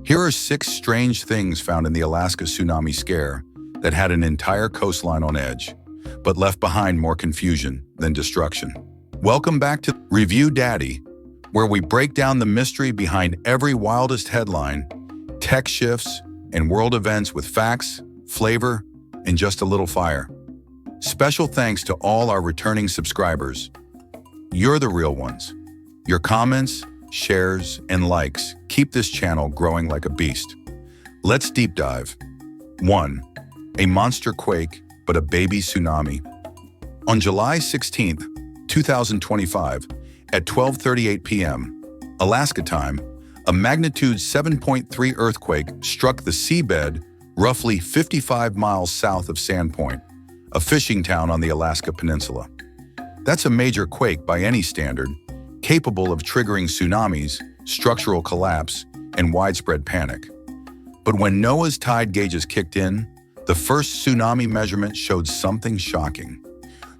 Here are 6 strange things found in the Alaska tsunami scare that had an entire coastline on edge, but left behind more confusion than destruction. Welcome back to Review Daddy, where we break down the mystery behind every wildest headline, tech shifts, and world events with facts, flavor, and just a little fire. Special thanks to all our returning subscribers. You're the real ones. Your comments, shares, and likes keep this channel growing like a beast. Let's deep dive. 1. A monster quake, but a baby tsunami. On July 16th, 2025, at 12:38 p.m. Alaska time, a magnitude 7.3 earthquake struck the seabed roughly 55 miles south of Sandpoint, a fishing town on the Alaska Peninsula. That's a major quake by any standard, capable of triggering tsunamis, structural collapse, and widespread panic. But when NOAA's tide gauges kicked in, the first tsunami measurement showed something shocking.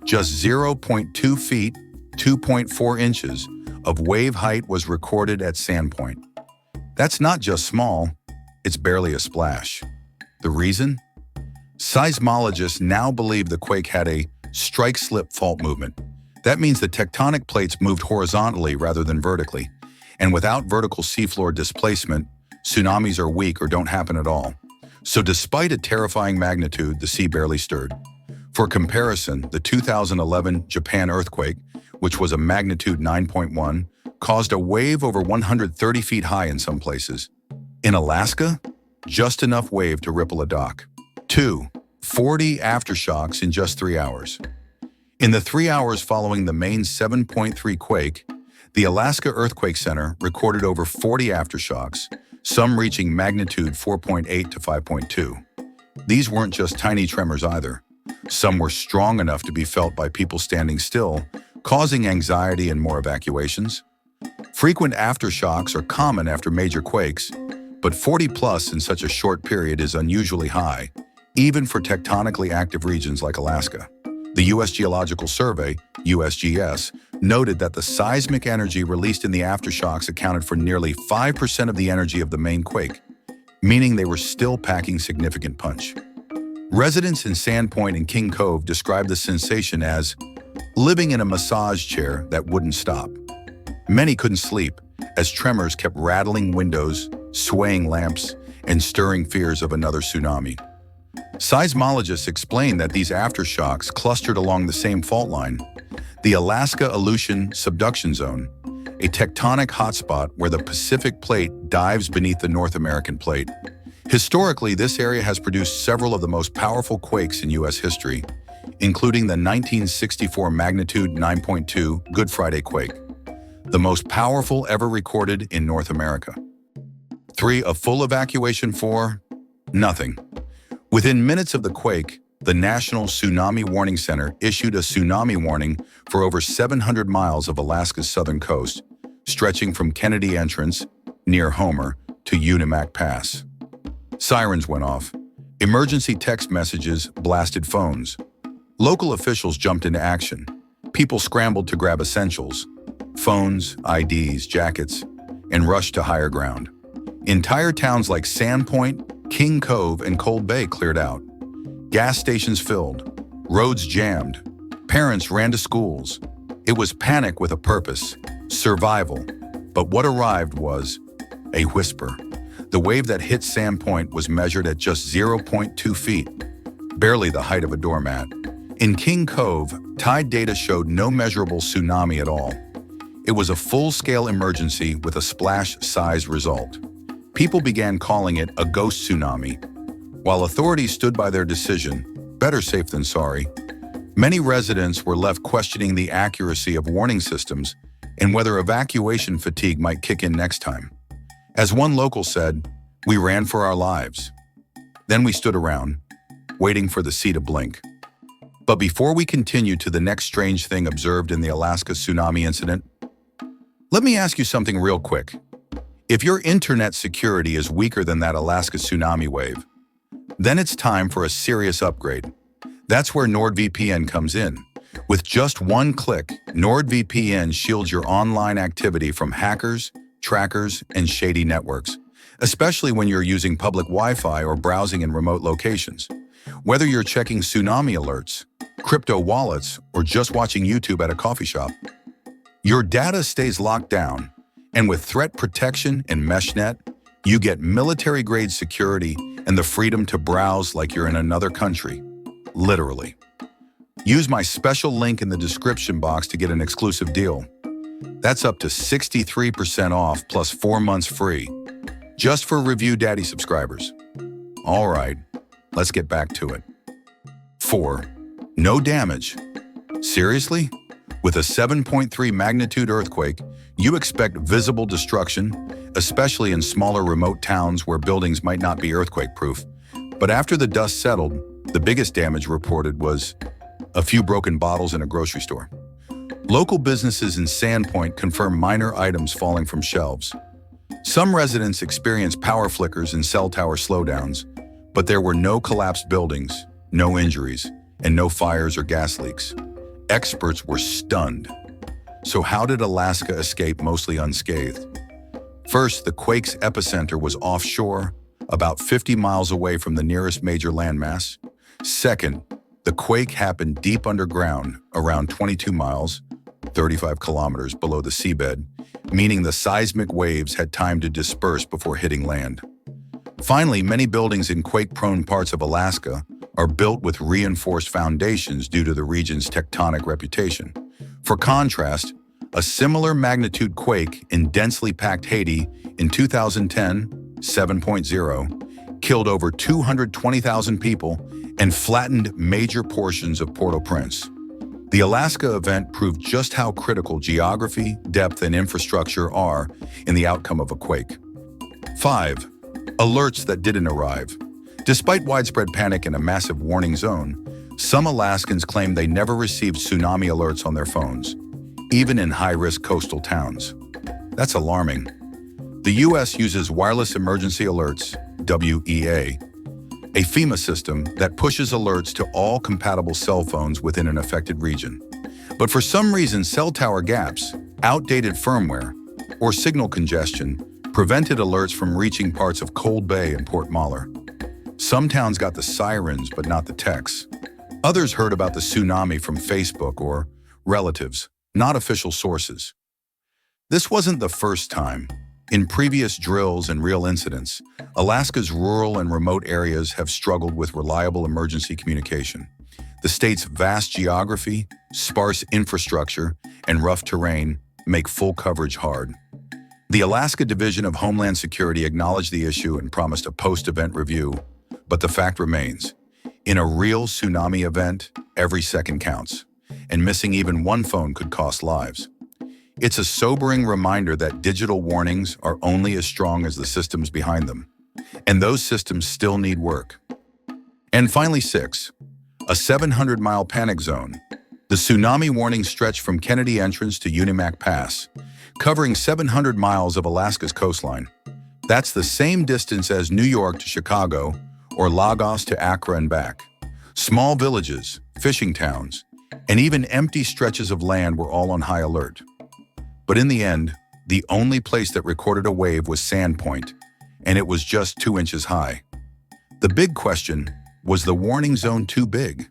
Just 0.2 feet, 2.4 inches of wave height was recorded at Sandpoint. That's not just small, it's barely a splash. The reason? Seismologists now believe the quake had a strike-slip fault movement. That means the tectonic plates moved horizontally rather than vertically, and without vertical seafloor displacement, tsunamis are weak or don't happen at all. So despite a terrifying magnitude, the sea barely stirred. For comparison, the 2011 Japan earthquake, which was a magnitude 9.1, caused a wave over 130 feet high in some places. In Alaska, just enough wave to ripple a dock. 2. 40 aftershocks in just 3 hours. In the 3 hours following the main 7.3 quake, the Alaska Earthquake Center recorded over 40 aftershocks, some reaching magnitude 4.8 to 5.2. These weren't just tiny tremors either. Some were strong enough to be felt by people standing still, causing anxiety and more evacuations. Frequent aftershocks are common after major quakes, but 40 plus in such a short period is unusually high, even for tectonically active regions like Alaska. The U.S. Geological Survey, USGS, noted that the seismic energy released in the aftershocks accounted for nearly 5% of the energy of the main quake, meaning they were still packing significant punch. Residents in Sandpoint and King Cove described the sensation as living in a massage chair that wouldn't stop. Many couldn't sleep as tremors kept rattling windows, swaying lamps, and stirring fears of another tsunami. Seismologists explain that these aftershocks clustered along the same fault line, the Alaska Aleutian Subduction Zone, a tectonic hotspot where the Pacific Plate dives beneath the North American Plate. Historically, this area has produced several of the most powerful quakes in U.S. history, including the 1964 magnitude 9.2 Good Friday quake, the most powerful ever recorded in North America. 3. A full evacuation for nothing. Within minutes of the quake, the National Tsunami Warning Center issued a tsunami warning for over 700 miles of Alaska's southern coast, stretching from Kennedy Entrance, near Homer, to Unimak Pass. Sirens went off. Emergency text messages blasted phones. Local officials jumped into action. People scrambled to grab essentials, phones, IDs, jackets, and rushed to higher ground. Entire towns like Sandpoint, King Cove, and Cold Bay cleared out. Gas stations filled, roads jammed, parents ran to schools. It was panic with a purpose, survival. But what arrived was a whisper. The wave that hit Sandpoint was measured at just 0.2 feet, barely the height of a doormat. In King Cove, tide data showed no measurable tsunami at all. It was a full-scale emergency with a splash-size result. People began calling it a ghost tsunami. While authorities stood by their decision, better safe than sorry, many residents were left questioning the accuracy of warning systems and whether evacuation fatigue might kick in next time. As one local said, "We ran for our lives. Then we stood around, waiting for the sea to blink." But before we continue to the next strange thing observed in the Alaska tsunami incident, let me ask you something real quick. If your internet security is weaker than that Alaska tsunami wave, then it's time for a serious upgrade. That's where NORDVPN comes in. With just one click, NORDVPN shields your online activity from hackers, trackers, and shady networks. especially when you're using public Wi-Fi or browsing in remote locations. Whether you're checking tsunami alerts, crypto wallets, or just watching YouTube at a coffee shop, your data stays locked down, and with threat protection and MeshNet, you get military-grade security and the freedom to browse like you're in another country. Literally. Use my special link in the description box to get an exclusive deal. That's up to 63% off plus 4 months free, just for Review Daddy subscribers. All right, let's get back to it. 4. No damage. Seriously? With a 7.3 magnitude earthquake, you expect visible destruction, especially in smaller remote towns where buildings might not be earthquake-proof. But after the dust settled, the biggest damage reported was a few broken bottles in a grocery store. Local businesses in Sandpoint confirm minor items falling from shelves. Some residents experienced power flickers and cell tower slowdowns, but there were no collapsed buildings, no injuries, and no fires or gas leaks. Experts were stunned. So how did Alaska escape mostly unscathed? First, the quake's epicenter was offshore, about 50 miles away from the nearest major landmass. Second, the quake happened deep underground, around 22 miles, 35 kilometers below the seabed, meaning the seismic waves had time to disperse before hitting land. Finally, many buildings in quake-prone parts of Alaska are built with reinforced foundations due to the region's tectonic reputation. For contrast, a similar magnitude quake in densely packed Haiti in 2010, 7.0, killed over 220,000 people and flattened major portions of Port-au-Prince. The Alaska event proved just how critical geography, depth, and infrastructure are in the outcome of a quake. 5. Alerts that didn't arrive. Despite widespread panic in a massive warning zone, some Alaskans claim they never received tsunami alerts on their phones, even in high-risk coastal towns. That's alarming. The U.S. uses Wireless Emergency Alerts, WEA, a FEMA system that pushes alerts to all compatible cell phones within an affected region. But for some reason, cell tower gaps, outdated firmware, or signal congestion prevented alerts from reaching parts of Cold Bay and Port Muller. Some towns got the sirens, but not the texts. Others heard about the tsunami from Facebook or relatives, not official sources. This wasn't the first time. In previous drills and real incidents, Alaska's rural and remote areas have struggled with reliable emergency communication. The state's vast geography, sparse infrastructure, and rough terrain make full coverage hard. The Alaska Division of Homeland Security acknowledged the issue and promised a post-event review, but the fact remains, in a real tsunami event, every second counts, and missing even one phone could cost lives. It's a sobering reminder that digital warnings are only as strong as the systems behind them, and those systems still need work. And finally, 6. A 700-mile panic zone. The tsunami warning stretched from Kennedy Entrance to Unimak Pass, covering 700 miles of Alaska's coastline. That's the same distance as New York to Chicago or Lagos to Accra and back. Small villages, fishing towns, and even empty stretches of land were all on high alert. But in the end, the only place that recorded a wave was Sandpoint, and it was just 2 inches high. The big question, was the warning zone too big?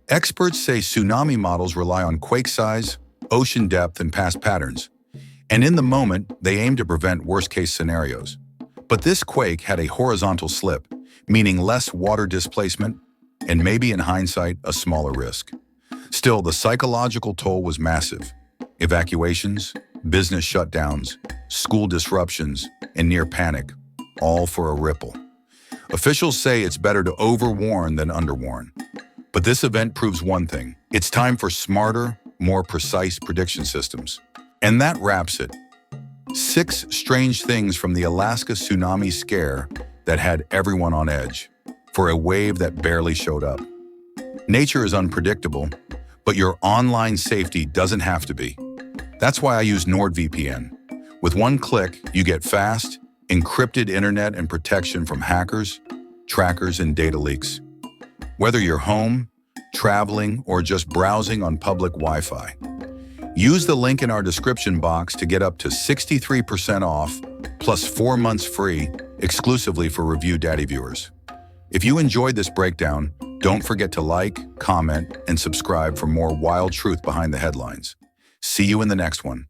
Experts say tsunami models rely on quake size, ocean depth, and past patterns. And in the moment, they aim to prevent worst-case scenarios. But this quake had a horizontal slip, meaning less water displacement, and maybe in hindsight, a smaller risk. Still, the psychological toll was massive. Evacuations, business shutdowns, school disruptions, and near panic, all for a ripple. Officials say it's better to overwarn than underwarn. But this event proves one thing. It's time for smarter, more precise prediction systems. And that wraps it. 6 strange things from the Alaska tsunami scare that had everyone on edge, for a wave that barely showed up. Nature is unpredictable, but your online safety doesn't have to be. That's why I use NORDVPN. With one click, you get fast, encrypted internet and protection from hackers, trackers, and data leaks. Whether you're home, traveling, or just browsing on public Wi-Fi, Use the link in our description box to get up to 63% off, plus 4 months free, exclusively for Review Daddy viewers. If you enjoyed this breakdown, don't forget to like, comment, and subscribe for more wild truth behind the headlines. See you in the next one.